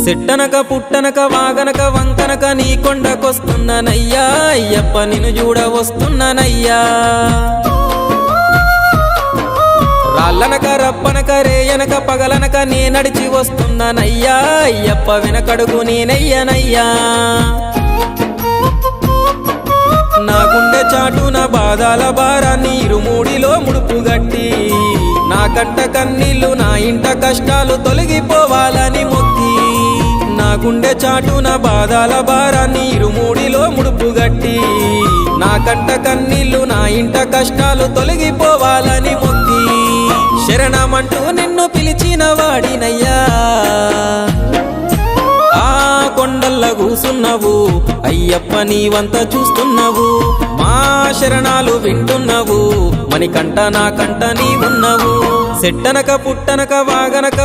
సెట్టనక పుట్టనక వాగనక వంకనక నీ కొండకొస్తున్నానయ్యా అయ్యప్ప నిన్ను చూడ వస్తున్నానయ్యా రాళ్ళనక రప్పనక రేయనక పగలనక నే నడిచి వస్తున్నానయ్యా అయ్యప్ప వెనకడుగు నేనయ్యనయ్యా నా గుండె చాటున బాధల భారాన్ని ఇరుమూడిలో ముడుపు గట్టి నా కంట కన్నీళ్లు నా ఇంట కష్టాలు తొలగిపోవాలని మొక్కి నా గుండె చాటున బాధల భారాన్ని ఇరుమూడిలో ముడుపు గట్టి నా కంట కన్నీళ్లు నా ఇంట కష్టాలు తొలగిపోవాలని మొక్కి శరణమంటూ నిన్ను పిలిచిన వాడినయ్యా ఆ కొండల్ల కూసున్నావు అయ్యప్ప నీవంత చూస్తున్నావు మా శరణాలు వింటున్నావు మణికంఠ నా కంట నీవున్నావు సెట్టనక పుట్టనక వాగనక